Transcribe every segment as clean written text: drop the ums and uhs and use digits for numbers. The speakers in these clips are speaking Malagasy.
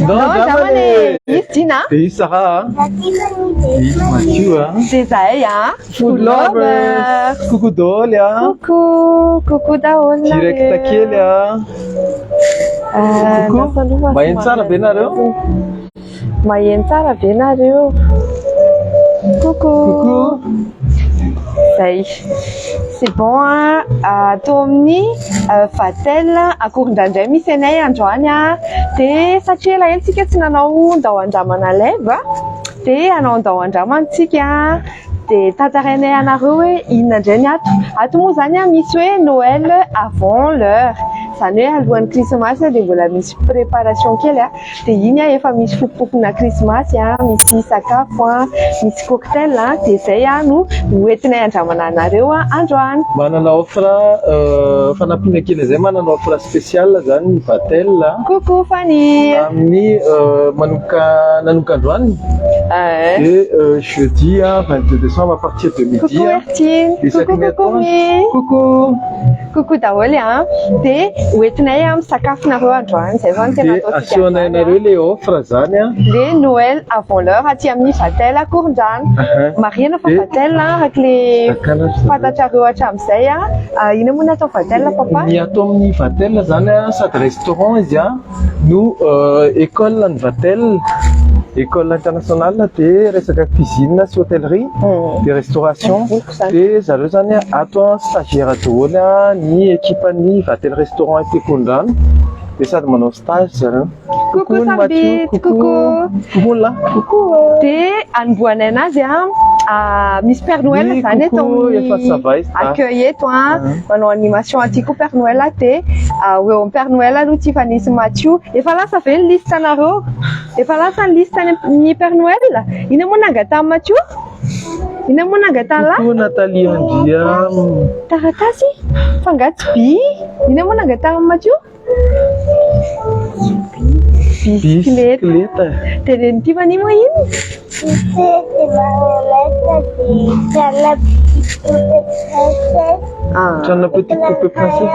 Zamane izy Dina. Dia izy Sarah. Izy Mathieu. Dia zahay Food Lovers. Coucou daholo Coucou daholo. Direkta kely Coucou. Maheno tsara be nareo? Maheno tsara be nareo. Coucou. Zay. C'est bon atao amin'ny vatel akoron-drandray misy anay androany dia satria ela tsika tsy nanao ndao andramana lève dia hanao ndao andramantsika dia tantarainay anareo hoe inona indray ny ato moa zany misy hoe Noël avant l'heure zany hoe alohan'ny krismasy dia mbola misy préparation kely dia iny efa misy fopopona krismasy misy sakafo misy cocktail dia zay no hoentinay andramana anareo androany. Manana offre fanampiana kely zay manana offre spéciale zany ny vatel. Coucou Fanny. Amin'ny nanomboka androany et jeudi 22 décembre à partir de midi. Coucou Ertine. Coucou daholo dia hoentinay misakafonareo androany zay vao tena atao asehoanay anareo le offre zany le Noël avant l'heure aty amin'ny vatel akoron-drano. Marina fa vatel araka le fantatrareo hatramin'izay ina moa ny atao vatel papa? Ny atao amin'ny vatel zany sady restaurant izy no école ny vatel. École internationale dia resaka cuisine sy hôtellerie dia restauration dia zareo zany ato stagiaire daholo ny équipe-ny vatel restaurant ety Akorondrano dia sady manao stage zareo. Coucou Sambit. Coucou là. Dia anombohanay anazy misy Père Noël zany eto accueil eto manao animation aty koa Père Noël dia eo amin'ny Père Noël aloha Tiffany sy Mathieu efa lasa ve ny liste anareo? Efa lasa ny liste ny Père Noël? Ina moa nangata Mathieu? Ina moa nangata la? Coucou Nathalie Andria. Taratasy? Fangatsy bi? Ina moa nangata Mathieu? Bicyclette. Dia Tiffany moa ino? Trano petite poupée princesse.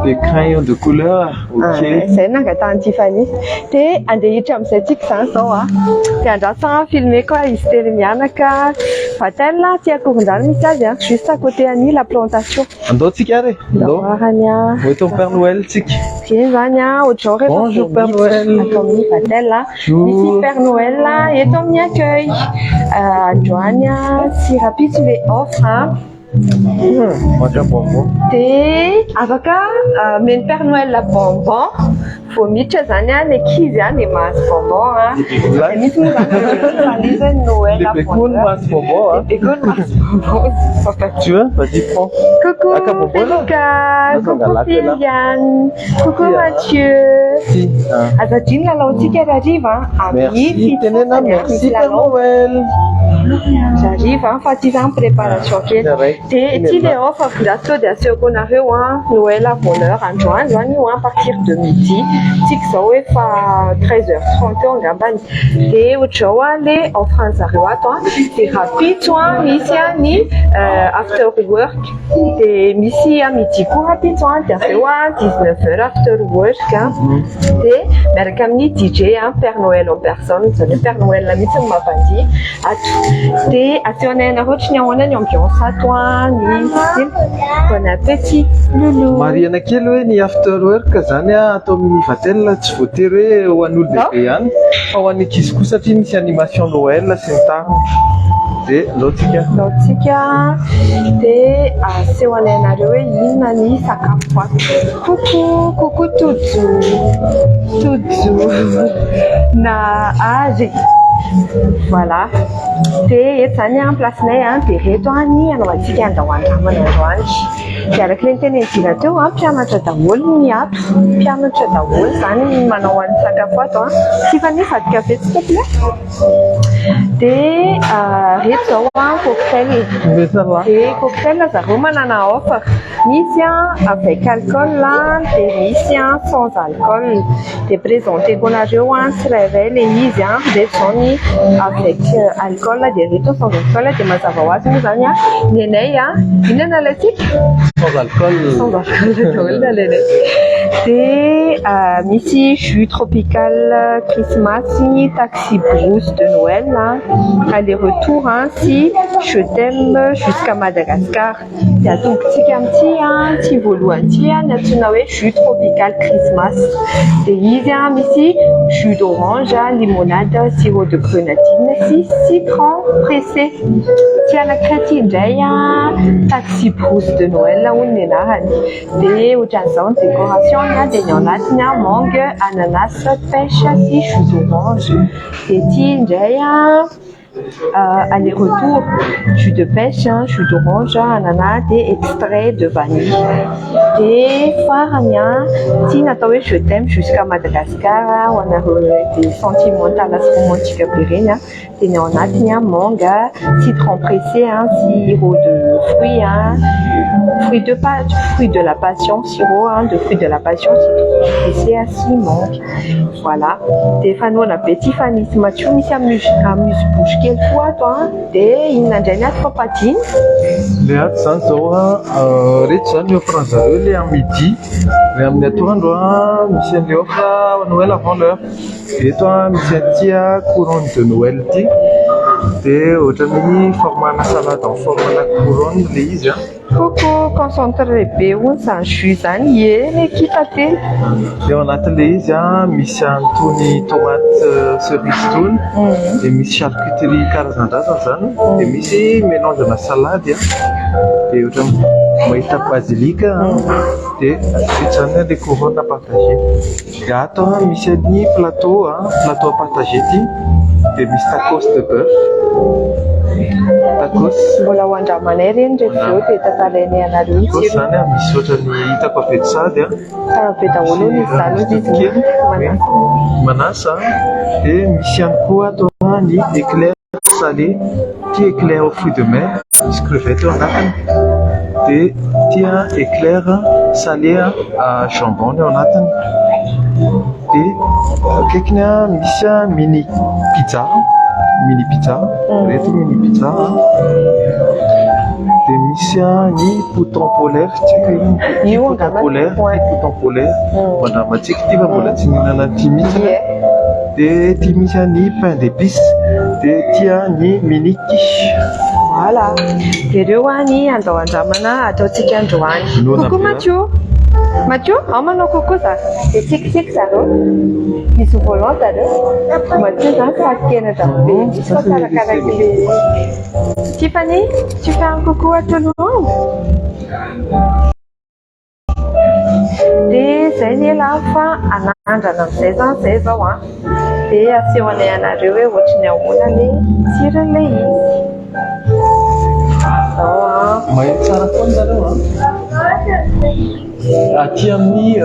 Des crayons de couleur. Ok. Zay nangatahany Tiffany. Dia andeha hiditra amin'izay tsika zany zao dia andrasa filmer koa izy telo mianaka vatel ty Akorondrano misy azy juste à côté any la plantation. Andao tsika ary. Andoharany Hoeto Père Noël tsika. Bien zany ohatr'izao rehefa Bonjour Père Noël. atao amin'ny vatel misy Père Noël eto amin'ny accueil androany sy rapitso le offre Manja bonbon. dia afaka meny Père Noël bonbon vao miditra zany le kizy le mahazo bonbon dia misy moa zany valizany Noël Les bécounes masse bonbon. les bécounes mahazo bonbon. Tu veux? Vas-y, prends. Coucou Félika, coucou Liliane, coucou Mathieu. Si. Azadine lalaotsika hariva Merci. Tenena, merci Père Noël. J'arrive fa ty zany préparation kely dia ty le offre grâce dia asehoko anareo Noël avant l'heure androany zany io à partir de midi tsika zao efa 13h30 eo angambany dia ohatr'izao le offre an'zareo ato dia rapitso misy ny after work dia misy midi koa rapitso dia aveo 19h after work dia miaraka amin'ny DJ Père Noël en personne zany Père Noël mihitsy ny mavandy ato dia asehoanay anareo ohatra ny ahoana ny ambiance ato ny bon appétit loulou. Mariana kely hoe ny after work zany atao amin'ny vatel tsy voatery hoe ho an'olo lehibe ihany fa ho an'ny ankizy koa satria misy animation Noël sy ny tariny. Dia laotsika dia asehoanay anareo hoe inona ny sakafo ato. Coucou Tudzo na azy. Voilà. Dia eto zany placenay dia reto ny anaovantsika andahoan-dramana androany dia araka ilay nitenenina teo mpianatra daholo ny ato mpianatra daholo zany manao an'ny sakafo ato Tiffany vady kafe s'il te plaît. Dia reto zao cocktail dia cocktail zareo manana offre misy avec alcool dia misy sans alcool dia présenté anareo tsirairay le izy dia zao ny avec alcool dia reto sans alcool dia mazava ho azy moa zany ny anay inona latsika Sans alcool. Sans alcool. C'est ici jus tropical Christmas, taxi brousse de Noël, hein. Aller-retour, hein, si je t'aime jusqu'à Madagascar. Il y a donc petit volo entier, jus tropical Christmas. C'est ici jus d'orange, limonade, sirop de grenadine, citron pressé. Tiens la crétine, taxi brousse de Noël, là où on est là. Des décoration. Des mangue, ananas, pêche, jus d'orange, des aller-retour, jus de pêche, jus d'orange, ananas, des extraits de vanille, des farania, je t'aime jusqu'à Madagascar, on a des sentimentales romantiques pérines, des néonates, mangue, citron pressé, sirop de fruits, fruits de la passion, sirop de fruits de la passion, citron pressé, ainsi mangue. Voilà. Des fans, on a petit fanis, Mathieu, amuse-bouche. Quelle fois, toi, des inadjana patine. Les Hatsan, Richard, nous prenons les à midi. Les Amnatoran, Michel Léofra, Noël avant l'heure. Et toi, Michel Tia, couronne de Noël, et aujourd'hui, format la salade en format la couronne, les Coco concentré béon, sans chusane, les qui pâté. Et on a les Michel Tony tomate cerise toune, et Michel charcuterie carzanda, et Michel mélange de la salade, et aujourd'hui, Maïta basilic, et c'est des couronnes à partager. Et attends, Michel ni plateau à partager. Des tacos de bœuf. Tacos. Voilà, on a manéré de flot et tatalene à la rue. Tacos, on a mis sur le taco fait ça, ça fait un rouleau de salade. Manassa et Michel Kouatoa ni éclair salé, qui éclair aux fruits de mer, crevettes, on a des éclair salé à jambon, on a et quelqu'un Misha mini pizza, mini pizza, et Misha ni pouton polaire, pouton polaire, madame a checké tu vas voir la tinina timisa, et timisa ni pain d'épices, et tia ni mini quiche. Voilà. Et deux wani ando anjamana ato chicken joan. Coucou Mathieu, on coco ça. C'est tic ça là. Ils sont volants ça là. Mathieu, ça Canada. Ça la caractéristique. Tiffany, tu fais un coucou à tout le monde. Des années la fin, à dans 16 ans. Des si on est en arrivé, on est en année, sur le Mais ça raconte d'abord. À Tiamni,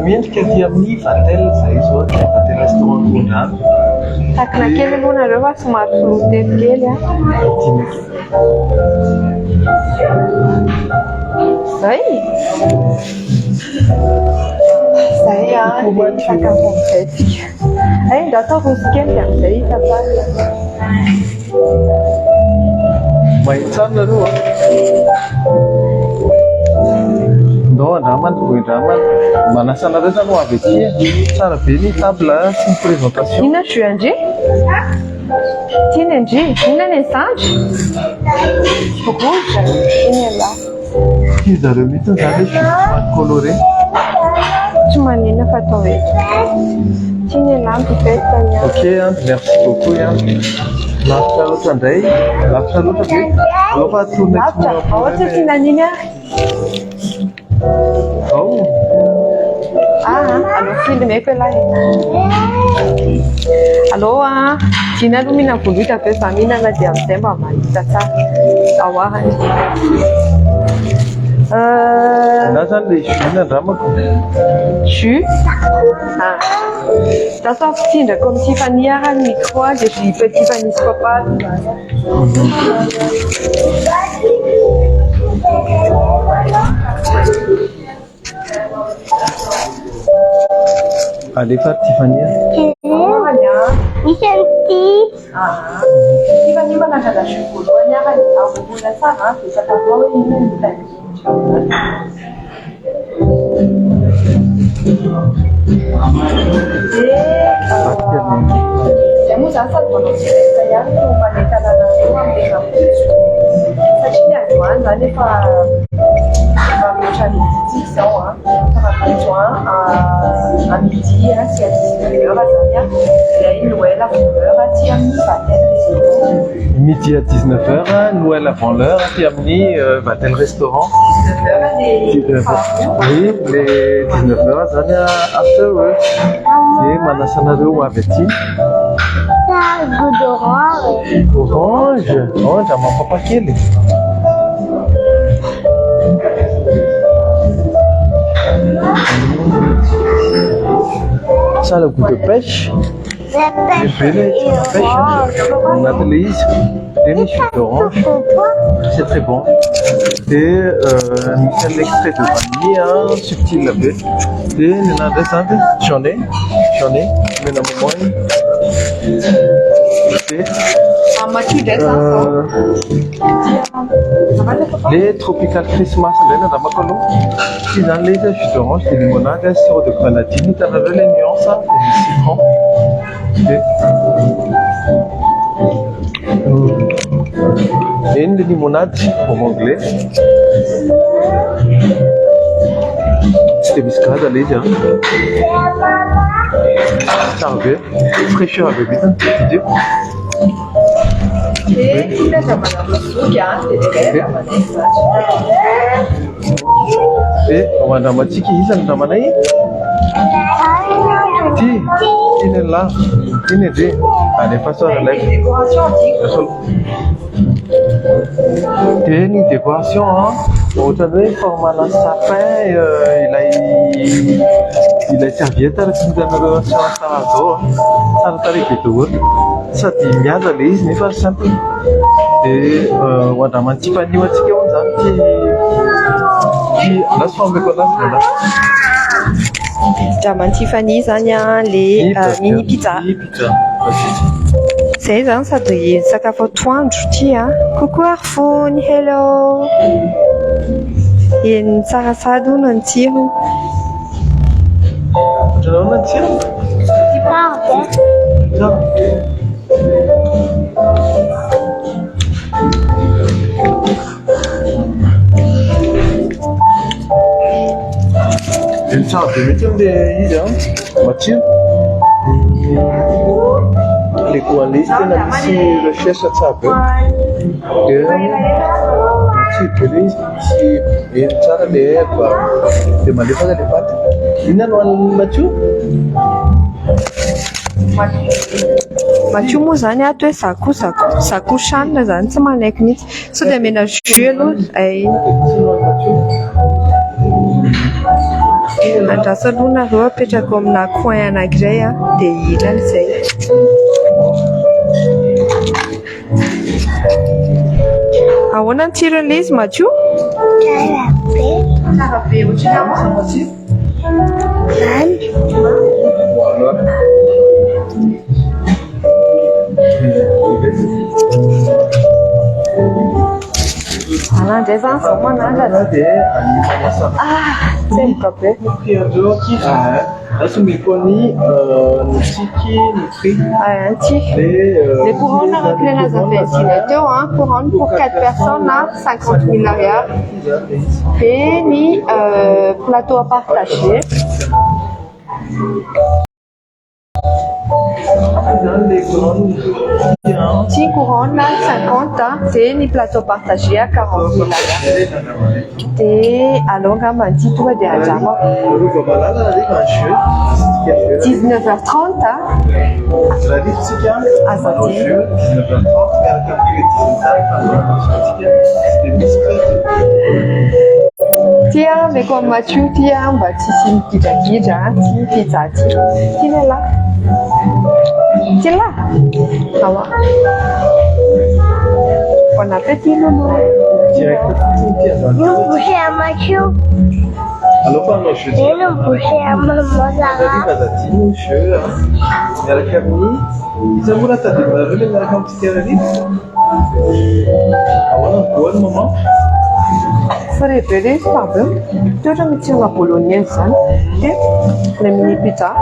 même qu'à Tiamni, Fatel, ça y soit, Fatel restaurant Mouna. Tak na kely aloha nareo a somary flotely kely a. Zay. Zay a dia sakafo amin'izay tsika. Ay mba atao rosy kely amin'izay tapaka. Mahitsy nareo a. Non, andraman, manasa anareo zany ho avy aty. Tsara be ny table sy ny présentation. Inona jus André? Tiana André? Inona ny sandry? Rouge? Iny ala. Io zareo mihitsy zany somary coloré. Tsy manina fa atao eto. Tiana ala pipette niany. Ok, merci beaucoup. Lavitra loatra indray. Lavitra loatra be. Aloha tourner lavitra. Ohatra tsy naniny a. Oh. Allô, filmeko ilay. Allô, tiana aloha mihina boloika be fa mihinana dia amin'izay mba mahita tsara. Aoahany. Na zany le jus nandramako. Jus? Da sao fitsindrako amin'ny Tiffany ny micro dia je peux Tiffany sy papa. Allez faire Tiffany. Michel Ivan ni manangana voalohany arany avovoana tsara dia sakafo ao iny no dia moa zany sady manao jereka ihany no manentana anareo amin'ny rahampitso satria ny androany zany efa mihoatra ny midi zao rahampitso à midi sy à 19h zany ilay Noël avant l'heure aty amin'ny Vatel restaurant. Midi à 19h, Noël avant l'heure, puis Amni Vatel restaurant. 19h. Oui, les 19h, Zania after work. Et Manasanado Aveti. Goût d'orange. Orange. Orange, à mon papa qui est. Ça, le goût de pêche. On a de l'île, des niches d'orange, c'est très bon. Et un extrait de vanille, un subtil lavé. Et j'en ai, mais dans mon les Tropical Christmas, qui dans les jus d'orange, des limonades, sirop de grenadine, tu as les nuances, des citrons. Et une limonade en anglais. C'était biscuit, allez, tiens. Ça revient. Fraîcheur avec une petite idée. Et on va mettre qui ça nous amène. Il est là, il est dit, allez, façon de la décoration antique. Il y a une décoration, hein. On a donné format dans sapin, il a serviette avec une décoration ça n'a pas tout. Ça dit bien de l'île, mais pas simple. Et on a un petit panier qui la somme qu'on a là. Jaman Tiffany zany les mini pizza. Zay zany sady sakafo atoandro ty coucou Arfony, hello. Eny tsara hono ny tsiro. Ohatranao ny tsiro? Ele sabe, meteu de Mathilde. Les coalistes na misy recherche sabe. Mathilde ele misy eny tsara le erva de malefaka le paty. Inona no an'ny Mathieu? Mathieu moa zany ato hoe sako chanina zany tsy manaiky mihitsy. So dia mena jus aloha. Andraso aloha nareo apetrako amina coin anankiray dia ilany izay. Ahoana ny tsiron'ilay izy Mathieu? Tsara be ohatran'ny Mathieu. Anandray zany vao manangana. Semboka be. Asumikoni nitsiki nitri. Antiky. Les couronnes avec les nazaventinateurs, couronne pour 4 personnes, 50 000 arrière. Et ni plateau à partager. Petit couronne 50, c'est ni plateau partagé à 40 000 et alors on m'a dit tout de 19h30 à Saint-Étienne. Tiens, mais comme Mathieu, tiens, bah tu sais qui pizza, qui est là. C'est là. Ça va. Bon appétit, Loulou. Nous bouger à Mathieu. Alors, pas non, je dis. Et le boucher à maman Zara. Bazatine, je. Il y a la cabine. Ils ont la tête de la rue, il y a la quantité de livres. Ah, voilà, quoi, maman? Farebbe vabbè, già metti una bolognese e le mini pizza.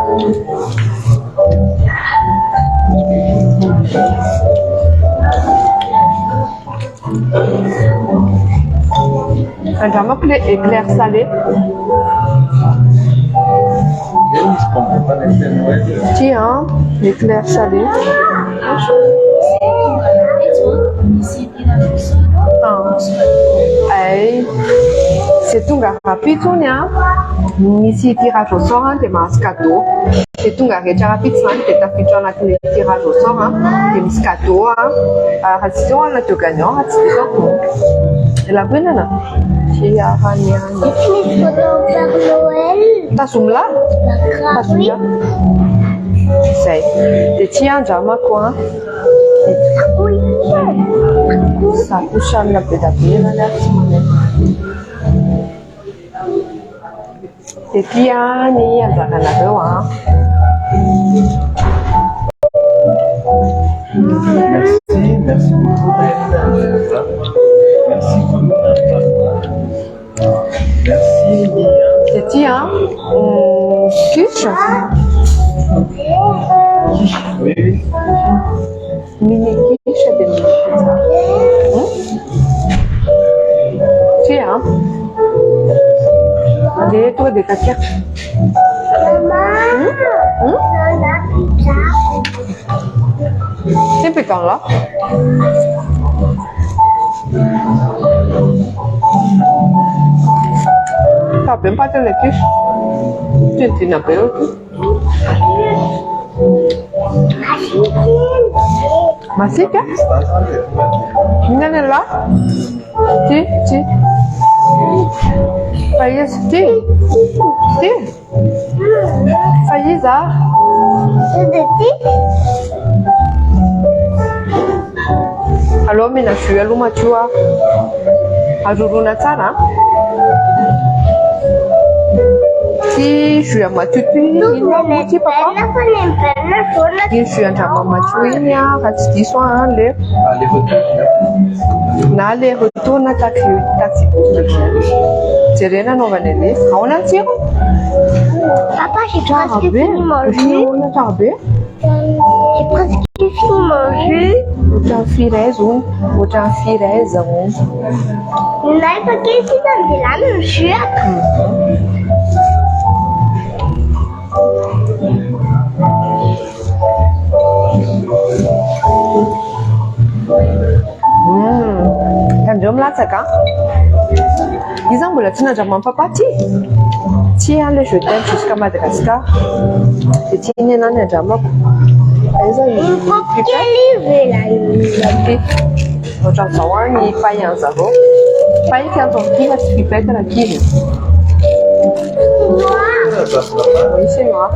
Andiamo a éclair salé. Tiens, l'éclair salé. Se tonga rapidinho, inicie tirage au sort de mascato. Se tonga regia rapidinho, te tafichona naquele tirage au sort de mascato. A ração ela te ganhou, a decisão. Ela vem na. Tia Rania. Une photo Père Noël. Tá sumla? Tá sumla. Sei. Te tia jama quoi? Sa puxando na pedapira, né? Te tia ni anda na rua. Merci beaucoup. Merci beaucoup. Merci, Mia. C'est tia, quiche. Oui, oui. Mini quiche de mini pizza. Tia. Des tours de caca. Maman. Pizza. C'est piquant là. Ça peut pas te le quiche. Tu n'as pas eu. Masih kan? Ini lah. Ci. Faiz, ci. Faiza. C'est Alors, mina shuya luma chua. Ajuruna tsara. Ti shuya matutu. Ti papa. Ti shuya jama machuinya. Hati soin le. Na le retourna taxi Serena non va nele. On a tiré. Papa, j'ai presque fini manger. On a tarbé. J'ai presque fini manger. Utan firezun. Nein, vergiss nicht an die langen Schürzen. Jom lah sekarang. Ils boleh tuna zaman papa ti. Ti ale je t'aime jusqu'à Madagascar. Et ti ni nana zaman. Ils Il faut qu'elle vive là. Macam sawan ni payang sabo. Payang yang tu kita pipet lagi. Oui, c'est moi.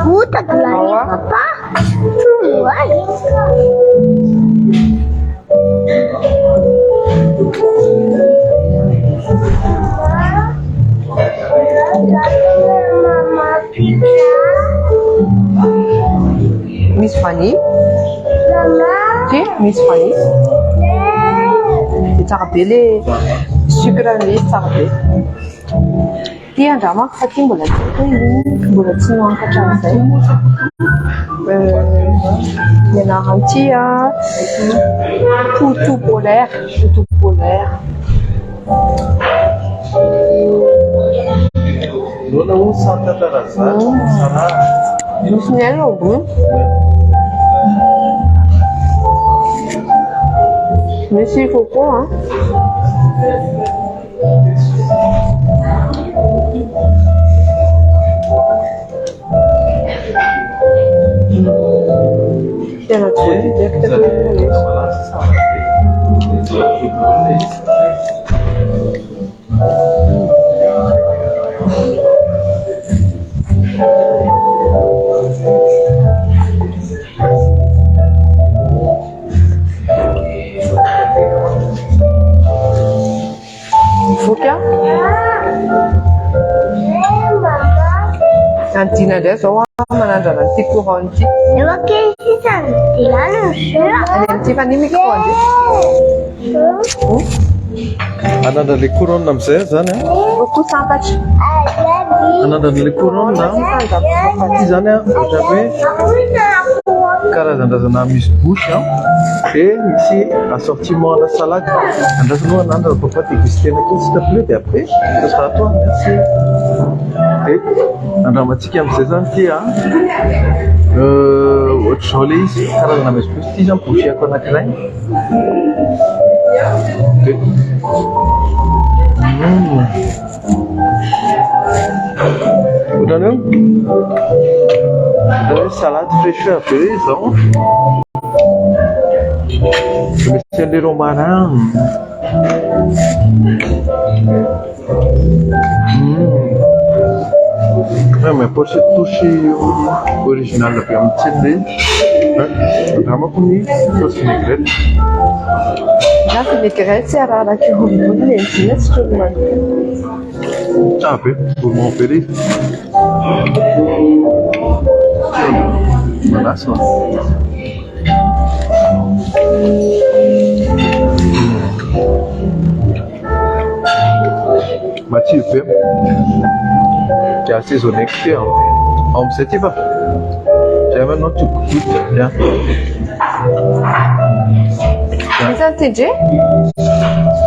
Puta que pariu, papa. Tu vai. Miss Fanny. Maman. Tu Miss Fanny. Tu as rappelé sucre ni sarbe. Dia drama Fatim boleh sini angkat saya. Yana hantia putu polaire. Dona Santa Teresa. Sana. Ini logo. Merci Coco, hein. Il y en a trop de Antinadeo zao manandrana an'ity courant ity. Ewa kely sisa dilana ny jeu. Any amin'ity fa ny micro ande. Anandra le couronne amin'izay zany a. Beaucoup sambatra. Anandra le couronne ity zany a ohatra hoe karazan-drazana misy bouche et misy assortiment à la salade. Andrasanao anandra pour pas déguster nakely s'il te plaît et après ce sera à toi. Merci. Et andramantsika amin'izay zany ity a ohatr'izao le izy karazana misy bouche ity zany boucheko anankiray. Ohatran'io salade fraîcheur be izao. Misy an'le romarin. Mais pochette touche original be amin'ny tsirony andramako ny sauce vinaigrette. Na vinaigrette tsy araraka ronono lentilha tsy ronono. Be gourmand be izy. Manasa. Matsiro be. Dia assaisonné que ao amin'izay ty fa zay manao tsy goûte bien. Misy TJ?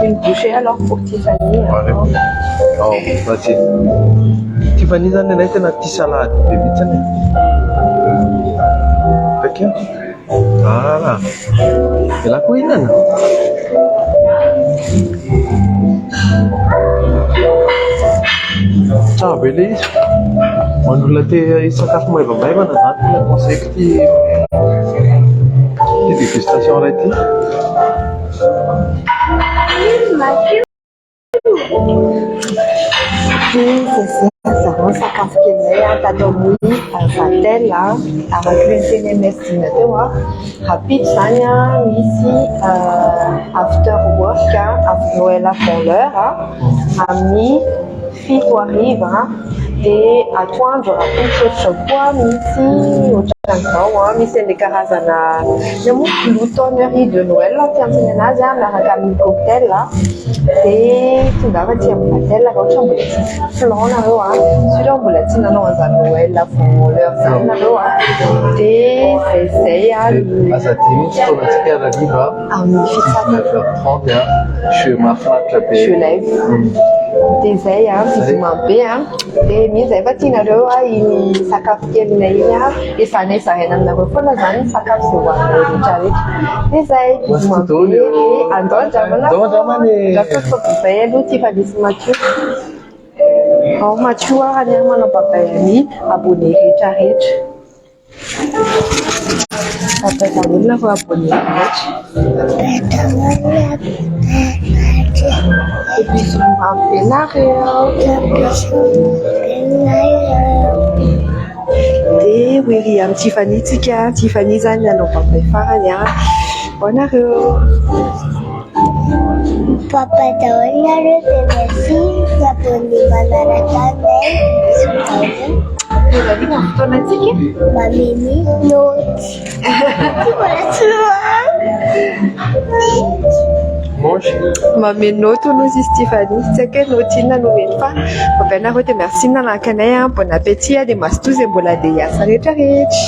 Une bouchée alors pour Tiffany. Allez. Oh, vas-y. Tiffany zany anay tena tia salade be mihitsiny. Takia. Voilà. Elako hihinana. Tsara be le izy. Manolona te sakafo maivamaivana zany tena conseil ty dégustation iray ity. Zany sakafo kelinay tatao mouille vatelle araka ny teny mesdina teo rapide zany misy after work avec Noël à fond l'heure amin'ny fito ariva dia atoandro rapide sotra koa misy ohatran'izao misy an'ilay karazana gloutonnerie de Noël fiantsony anazy miaraka amin'ny cocktail dia tonga aty amin'ny vatelle raha ohatra mbola tsy flan nareo sura mbola tsy nanao an'izany Noël à fond l'heure zany nareo dia zay asa dimy tsy fotoanantsika ariva amin'ny fitsaka 9h30 jeu mahafinaritra be. Jeu live. Dia zay vidima be dia misy efa tianareo iny sakafo kelinay iny efa zaraina aminareo foana zany sakafo izay hoaninareo rehetrarehetra. Dia zay vidima be andao andramana zay aloha Tiffany sy Mathieu. Ao Mathieu any manao babay any abonné rehetrarehetra. Babay tanolona fa abonné rehetra. Bisous benareo. Dia wery amin'ny Tiffany tsika. Tiffany zany nanao babay farany hoanareo. Papa daholo nareo dia merci abonné manaraka anay. Dia valiana fotoanantsika mamemy noty. Mbola tsy mameno note hono izy Tiffany tsy haiko hoe note inona nomeny fa babainareo dia merci nanaraka anay bon appétit dia mazotoa izay mbola andeha hiasa rehetrarehetra.